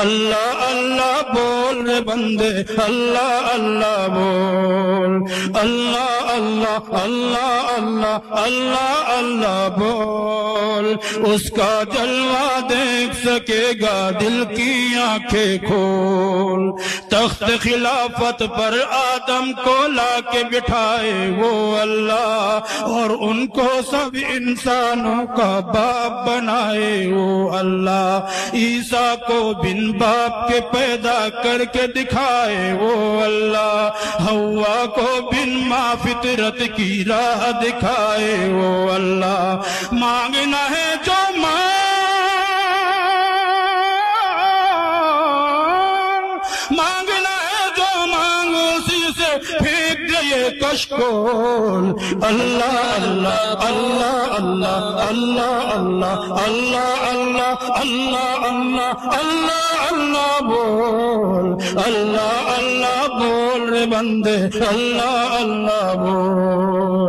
اللہ اللہ بول رے بندے اللہ اللہ بول اللہ اللہ اللہ اللہ اللہ اللہ بول اس کا جلوہ دیکھ سکے گا دل کی آنکھیں کھول تخت خلافت پر آدم کو لا کے بٹھائے وہ اللہ اور ان کو سب انسانوں کا باپ بنائے وہ اللہ عیسیٰ کو بن باپ کے پیدا کر کے دکھائے وہ اللہ حوا کو بن ماں فطرت کی راہ دکھائے وہ اللہ مانگنا ہے جو مانگنا ہے جو مانگ اسی سے پھینک دے یہ کشکول اللہ اللہ اللہ اللہ اللہ اللہ اللہ اللہ اللہ اللہ اللہ اللہ بول اللہ اللہ بول رے بندے اللہ اللہ بول